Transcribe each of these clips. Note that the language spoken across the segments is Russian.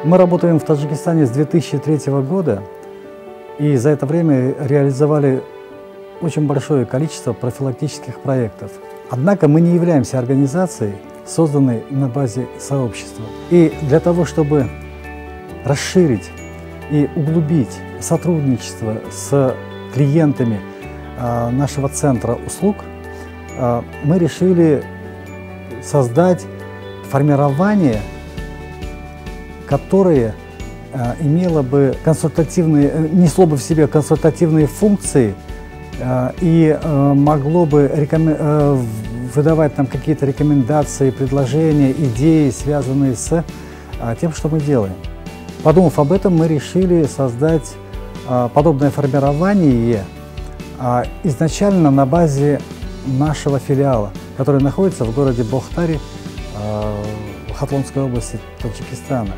Мы работаем в Таджикистане с 2003 года, и за это время реализовали очень большое количество профилактических проектов. Однако мы не являемся организацией, созданной на базе сообщества. И для того, чтобы расширить и углубить сотрудничество с клиентами нашего центра услуг, мы решили создать формирование, которое имело бы консультативные, несло бы в себе консультативные функции и могло бы выдавать нам какие-то рекомендации, предложения, идеи, связанные с тем, что мы делаем. Подумав об этом, мы решили создать подобное формирование изначально на базе нашего филиала, который находится в городе Бохтари, Хатлонской области Таджикистана.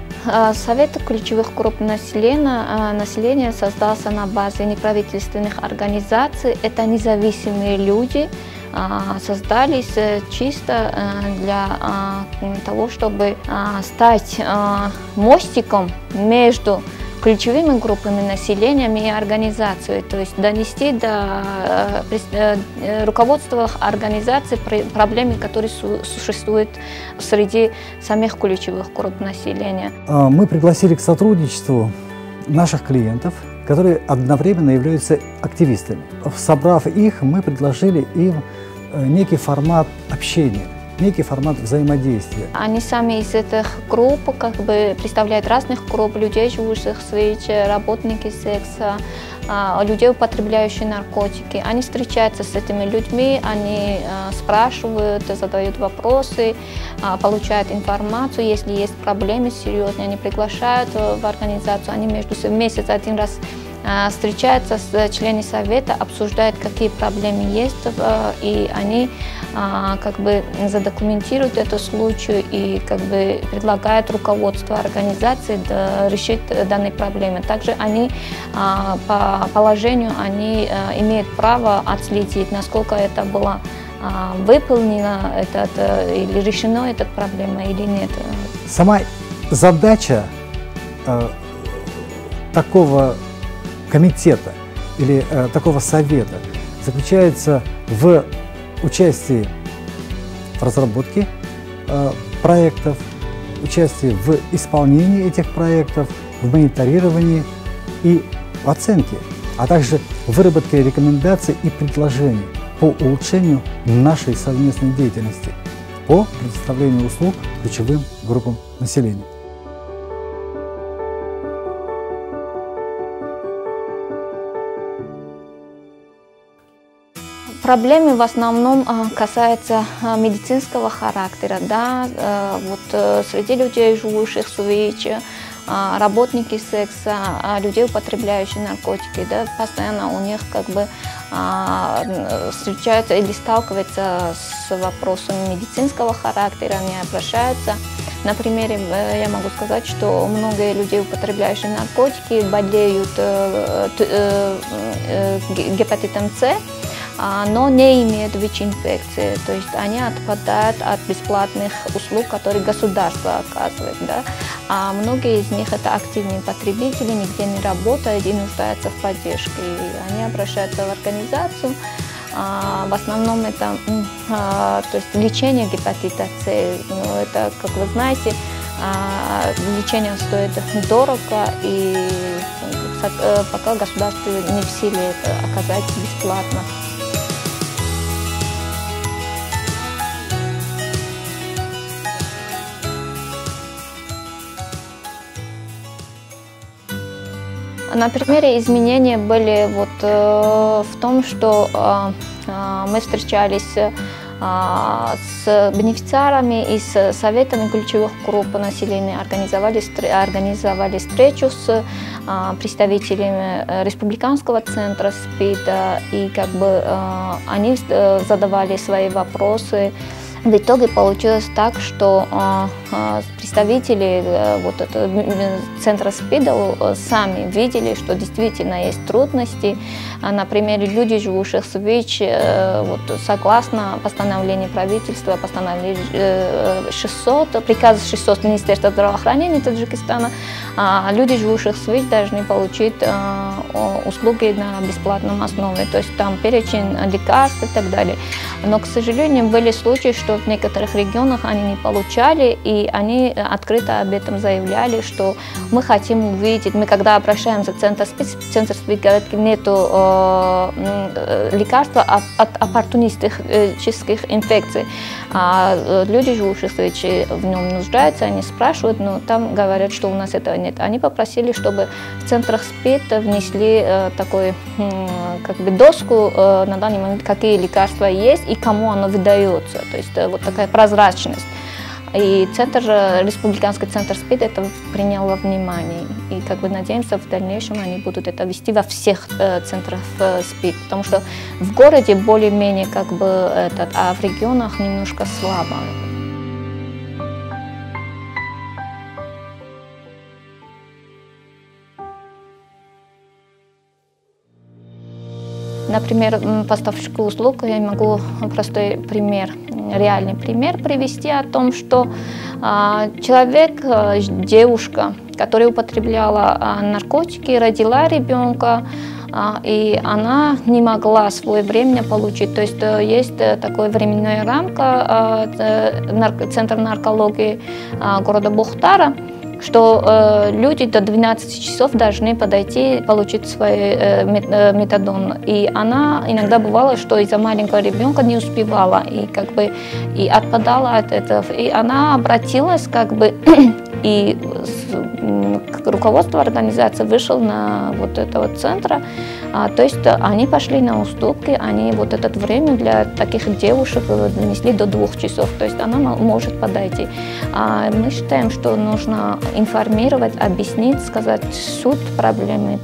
Совет ключевых групп населения создался на базе неправительственных организаций. Это независимые люди, создались чисто для того, чтобы стать мостиком между ключевыми группами населения и организацией, то есть донести до руководства организации проблемы, которые существуют среди самих ключевых групп населения. Мы пригласили к сотрудничеству наших клиентов, которые одновременно являются активистами. Собрав их, мы предложили им некий формат общения, некий формат взаимодействия. Они сами из этих групп представляют разных групп людей, живущих в СВИЧ, работники секса, людей, употребляющих наркотики. Они встречаются с этими людьми, они спрашивают, задают вопросы, получают информацию. Если есть проблемы серьезные, они приглашают в организацию, они между собой в месяц один раз встречаются с членами совета, обсуждают, какие проблемы есть, и они задокументируют этот случай и предлагают руководству организации решить данные проблемы. Также они по положению имеют право отследить, насколько это было выполнено или решено эта проблема или нет. Сама задача такого комитета или такого совета заключается в участии в разработке проектов, участии в исполнении этих проектов, в мониторировании и оценке, а также в выработке рекомендаций и предложений по улучшению нашей совместной деятельности по предоставлению услуг ключевым группам населения. Проблемы в основном касаются медицинского характера. Среди людей, живущих в СВИЧ, работники секса, людей, употребляющих наркотики, постоянно у них встречаются или сталкиваются с вопросами медицинского характера, они обращаются. Например, я могу сказать, что много людей, употребляющих наркотики, болеют гепатитом С, но не имеют ВИЧ-инфекции, то есть они отпадают от бесплатных услуг, которые государство оказывает. А многие из них это активные потребители, нигде не работают и нуждаются в поддержке. И они обращаются в организацию. В основном это лечение гепатита С. Это, как вы знаете, лечение стоит дорого, и пока государство не в силе это оказать бесплатно. На примере изменения были в том, что мы встречались с бенефициарами и с советами ключевых групп населения, организовали встречу с представителями республиканского центра СПИДа, и как бы они задавали свои вопросы. В итоге получилось так, что представители вот этого центра СПИДа сами видели, что действительно есть трудности. На примере людей, живущих в ВИЧ, вот, согласно постановлению правительства, постановлению 600, приказ 600 Министерства здравоохранения Таджикистана, люди, живущих в ВИЧ, должны получить услуги на бесплатном основе, то есть там перечень лекарств и так далее. Но, к сожалению, были случаи, что в некоторых регионах они не получали, и они открыто об этом заявляли, что мы хотим увидеть. Мы когда обращаемся в центр СПИД говорит, нету лекарства от оппортунистических инфекций. А люди, живущие в ВИЧ, в нем нуждаются, они спрашивают, но там говорят, что у нас этого нет. Они попросили, чтобы в центрах СПИД внесли такой, как бы доску на данный момент, какие лекарства есть и кому оно выдается. То есть вот такая прозрачность. И республиканский центр СПИД это принял во внимание. И как бы надеемся, в дальнейшем они будут это вести во всех центрах СПИД. Потому что в городе более-менее как бы а в регионах немножко слабо. Например, поставщику услуг я могу простой пример, реальный пример привести о том, что человек, девушка, которая употребляла наркотики, родила ребенка, и она не могла своевременно получить. То есть есть такая временная рамка, Центр наркологии города Бухтара, что люди до 12 часов должны подойти получить свой метадон. И она иногда бывало, что из-за маленького ребенка не успевала и как бы и отпадала от этого. И она обратилась как бы и руководство организации вышло на вот этого центра. То есть они пошли на уступки, они вот это время для таких девушек донесли до 2 часов. То есть она может подойти. Мы считаем, что нужно информировать, объяснить, сказать суть проблемы.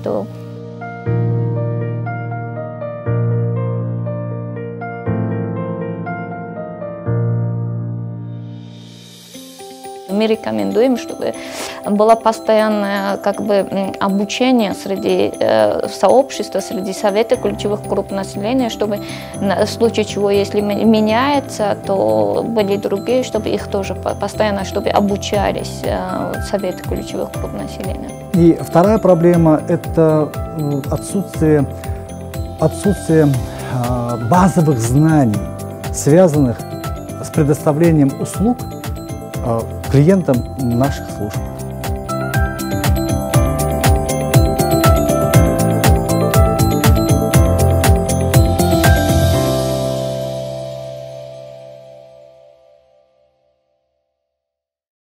Мы рекомендуем, чтобы было постоянное как бы обучение среди сообщества, среди совета ключевых групп населения, чтобы в случае чего, если меняется, то были другие, чтобы их тоже постоянно, чтобы обучались советы ключевых групп населения. И вторая проблема – это отсутствие базовых знаний, связанных с предоставлением услуг клиентам наших служб.